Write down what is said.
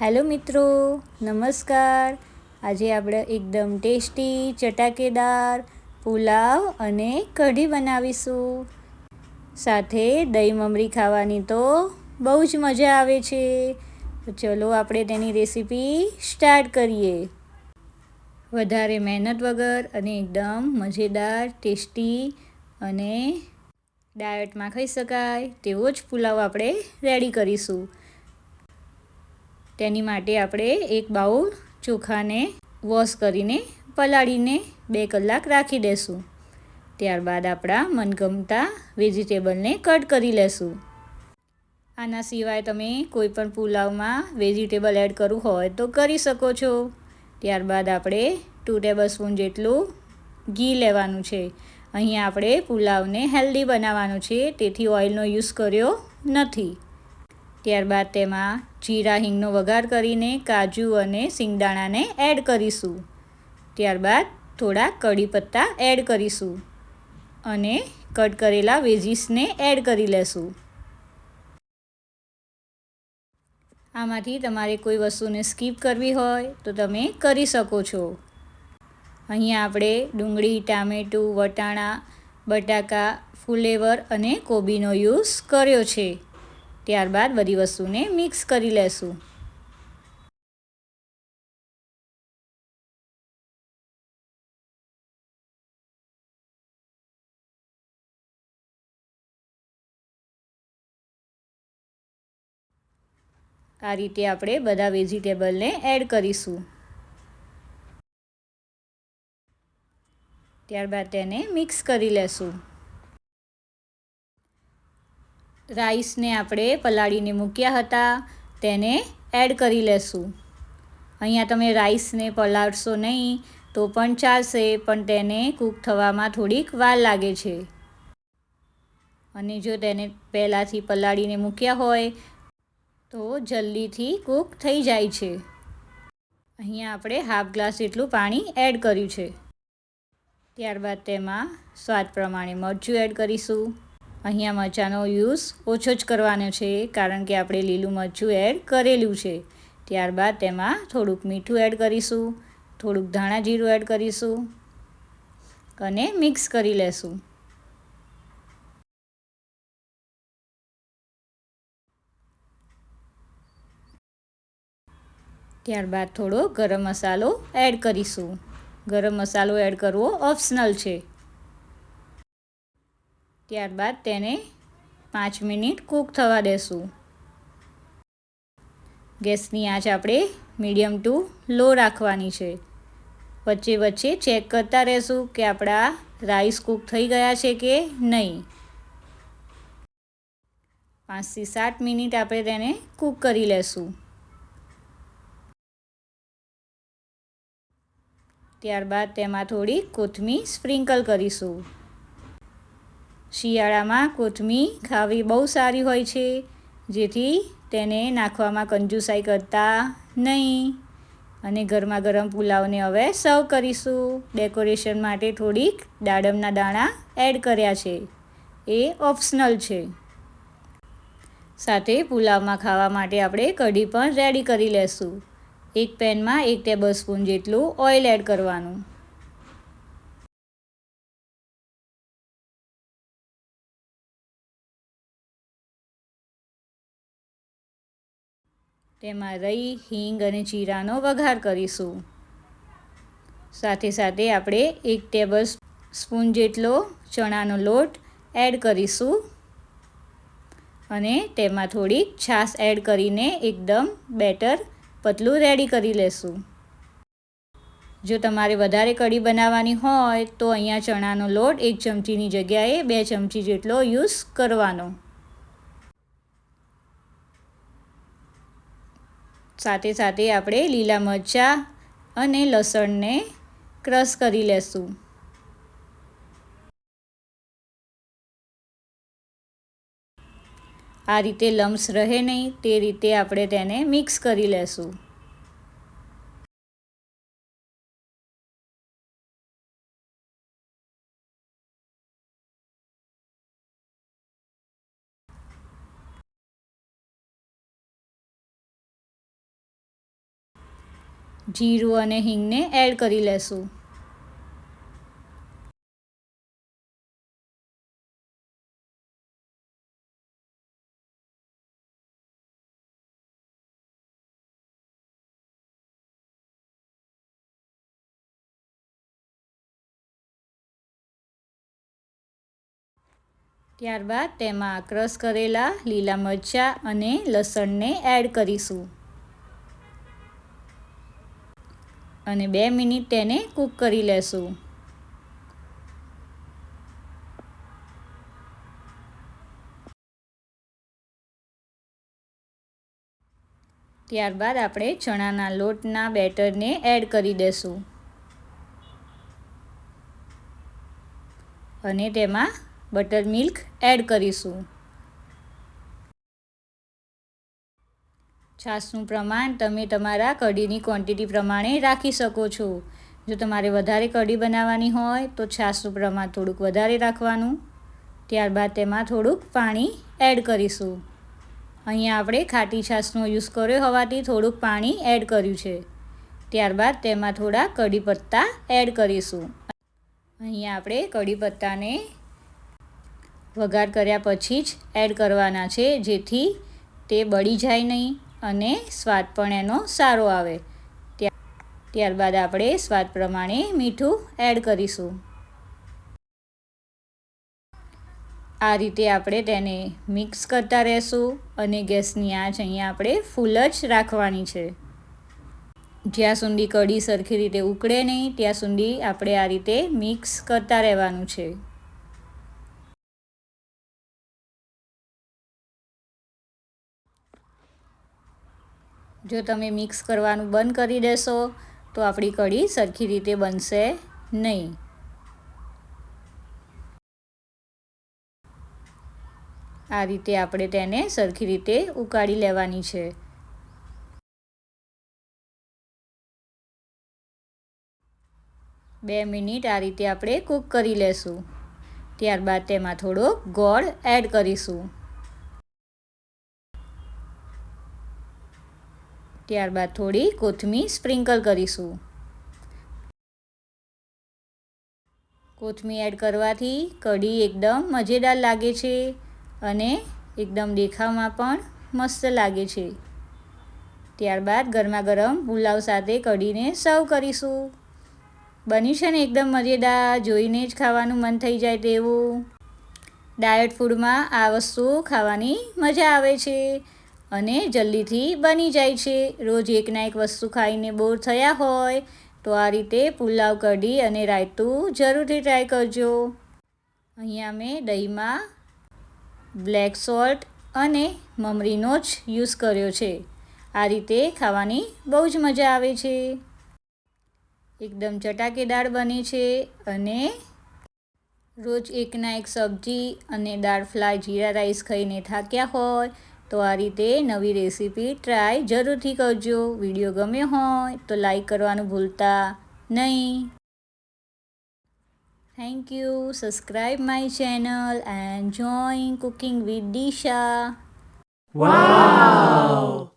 Hello મિત્રો, નમસ્કાર. આજે આપણે એકદમ ટેસ્ટી ચટાકેદાર પુલાવ અને કઢી બનાવીશું. સાથે દહીં મમરી ખાવાની તો બહુ જ મજા આવે છે. તો ચલો આપણે તેની રેસીપી સ્ટાર્ટ કરીએ. વધારે મહેનત વગર અને એકદમ મજેદાર, ટેસ્ટી અને ડાયટમાં ખાઈ શકાય તેવો જ પુલાવ આપણે રેડી કરીશું. તેની માટે આપણે એક બાઉલ ચોખાને વોશ કરીને પલાળીને 2 કલાક રાખી દેશું. ત્યારબાદ આપણા મનગમતા વેજીટેબલને કટ કરી લેશું. આના સિવાય તમે કોઈ પણ પુલાવમાં વેજીટેબલ એડ કરવું હોય તો કરી શકો છો. ત્યારબાદ આપણે 2 ટેબલસ્પૂન જેટલું ઘી લેવાનું છે. અહીંયા આપણે પુલાવને હેલ્ધી બનાવવાનું છે, તેથી ઓઇલનો યુઝ કર્યો નથી. ત્યારબાદ તેમાં જીરા હિંગનો વઘાર કરીને કાજુ અને સિંગદાણાને એડ કરીશું. ત્યારબાદ થોડા કઢી પત્તા એડ કરીશું અને કટ કરેલા વેજીસને એડ કરી લેશું. આમાંથી તમારે કોઈ વસ્તુને સ્કીપ કરવી હોય તો તમે કરી શકો છો. અહીંયા આપણે ડુંગળી, ટામેટું, વટાણા, બટાકા, ફુલેવર અને કોબીનો યુઝ કર્યો છે. ત્યારબાદ બધી વસ્તુને મિક્સ કરી લેશું. આ રીતે આપણે બધા વેજીટેબલને એડ કરીશું. ત્યારબાદ તેને મિક્સ કરી લેશું. રાઈસને આપણે પલાળીને મૂક્યા હતા તેને એડ કરી લેશું. અહીંયા તમે રાઈસને પલાળશો નહીં તો પણ ચાલશે, પણ તેને કૂક થવામાં થોડીક વાર લાગે છે. અને જો તેને પહેલાંથી પલાળીને મૂક્યા હોય તો જલ્દીથી કૂક થઈ જાય છે. અહીંયા આપણે હાફ ગ્લાસ જેટલું પાણી એડ કર્યું છે. ત્યારબાદ તેમાં સ્વાદ પ્રમાણે મરચું એડ કરીશું. અહીંયા મરચાંનો યુઝ ઓછો જ કરવાનો છે, કારણ કે આપણે લીલું મરચું એડ કરેલું છે. ત્યારબાદ તેમાં થોડુંક મીઠું એડ કરીશું, થોડુંક ધાણા જીરું એડ કરીશું અને મિક્સ કરી લેશું. ત્યારબાદ થોડો ગરમ મસાલો એડ કરીશું. ગરમ મસાલો એડ કરવો ઓપ્શનલ છે. ત્યારબાદ તેને 5 મિનિટ કૂક થવા દેશું. ગેસની આંચ આપણે મીડિયમ ટુ લો રાખવાની છે. વચ્ચે વચ્ચે ચેક કરતા રહેશું કે આપણા રાઈસ કૂક થઈ ગયા છે કે નહીં. 5 થી 7 મિનિટ આપણે તેને કૂક કરી લેશું. ત્યારબાદ તેમાં થોડી કોથમીર સ્પ્રિંકલ કરીશું. શિયાળામાં કોથમીર ખાવી બહુ સારી હોય છે, જેથી તેને નાખવામાં કંજુસાઈ કરતા નહીં. અને ગરમા ગરમ પુલાવને હવે સર્વ કરીશું. ડેકોરેશન માટે થોડીક દાડમના દાણા એડ કર્યા છે, એ ઓપ્શનલ છે. સાથે પુલાવમાં ખાવા માટે આપણે કઢી પણ રેડી કરી લેશું. એક પેનમાં 1 ટેબલસ્પૂન જેટલું ઓઇલ એડ કરવાનું. તેમાં રાઈ, હિંગ અને જીરાનો વઘાર કરીશું. સાથે સાથે આપણે 1 ટેબલસ્પૂન જેટલો ચણાનો લોટ એડ કરીશું અને તેમાં થોડીક છાશ એડ કરીને એકદમ બેટર પતલું રેડી કરી લેશું. જો તમારે વધારે કઢી બનાવવાની હોય તો અહીંયા ચણાનો લોટ 1 ચમચીની જગ્યાએ 2 ચમચી જેટલો યુઝ કરવાનો. સાથે સાથે આપણે લીલા મરચાં અને લસણને ક્રશ કરી લેશું. આ રીતે લમ્સ રહે નહીં તે રીતે આપણે તેને મિક્સ કરી લેશું. જીરું અને હિંગને એડ કરી લેશું. ત્યારબાદ તેમાં ક્રશ કરેલા લીલા મરચાં અને લસણને એડ કરીશું અને 2 મિનિટ તેને કૂક કરી લેશું. ત્યારબાદ આપણે ચણાના લોટના બેટરને એડ કરી દઈશું અને તેમાં બટર મિલ્ક એડ કરીશું. છાશનું પ્રમાણ તમે તમારા કઢીની ક્વોન્ટિટી પ્રમાણે રાખી શકો છો. જો તમારે વધારે કઢી બનાવવાની હોય તો છાશનું પ્રમાણ થોડુંક વધારે રાખવાનું. ત્યારબાદ તેમાં થોડુંક પાણી એડ કરીશું. અહીંયા આપણે ખાટી છાશનો યુઝ કર્યો હોવાથી થોડુંક પાણી એડ કર્યું છે. ત્યારબાદ તેમાં થોડા કઢી પત્તા એડ કરીશું. અહીંયા આપણે કઢી પત્તાને વઘાર કર્યા પછી જ એડ કરવાના છે, જેથી તે બળી જાય નહીં અને સ્વાદ પણ એનો સારો આવે. ત્યારબાદ આપણે સ્વાદ પ્રમાણે મીઠું એડ કરીશું. આ રીતે આપણે તેને મિક્સ કરતા રહેશું અને ગેસની આંચ અહીંયા આપણે ફૂલ જ રાખવાની છે. જ્યાં સુધી કઢી સરખી રીતે ઉકળે નહીં ત્યાં સુધી આપણે આ રીતે મિક્સ કરતા રહેવાનું છે. જો તમે મિક્સ કરવાનું બંધ કરી દેશો તો આપણી કઢી સરખી રીતે બનશે નહીં. આ રીતે આપણે તેને સરખી રીતે ઉકાળી લેવાની છે. બે મિનિટ આ રીતે આપણે કૂક કરી લેશું. ત્યારબાદ તેમાં થોડો ગોળ એડ કરીશું. ત્યારબાદ થોડી કોથમીર સ્પ્રિંકલ કરીશું. કોથમીર એડ કરવાથી કઢી એકદમ મજેદાર લાગે છે અને એકદમ દેખાવમાં પણ મસ્ત લાગે છે. ત્યારબાદ ગરમા ગરમ પુલાવ સાથે કઢીને સર્વ કરીશું. બન્યું છે ને એકદમ મજેદાર, જોઈને જ ખાવાનું મન થઈ જાય તેવું. ડાયટ ફૂડમાં આ વસ્તુ ખાવાની મજા આવે છે અને જલ્દીથી બની જાય છે. રોજ એકના એક વસ્તુ ખાઈને બોર થયા હોય તો આ રીતે પુલાવ, કઢી અને રાયતું જરૂરથી ટ્રાય કરજો. અહીંયા મેં દહીંમાં બ્લેક સોલ્ટ અને મમરીનો જ યુઝ કર્યો છે. આ રીતે ખાવાની બહુ જ મજા આવે છે. એકદમ ચટાકેદાર બને છે અને રોજ એકના એક સબ્જી અને દાળ ફ્રાય જીરા રાઈસ ખાઈને થાક્યા હોય તો આ રીતે નવી રેસીપી ટ્રાય જરૂરથી કરજો. વિડીયો ગમ્યો હોય તો લાઈક કરવાનું ભૂલતા નહીં. Thank you. Subscribe my channel and join Cooking with Disha. Wow!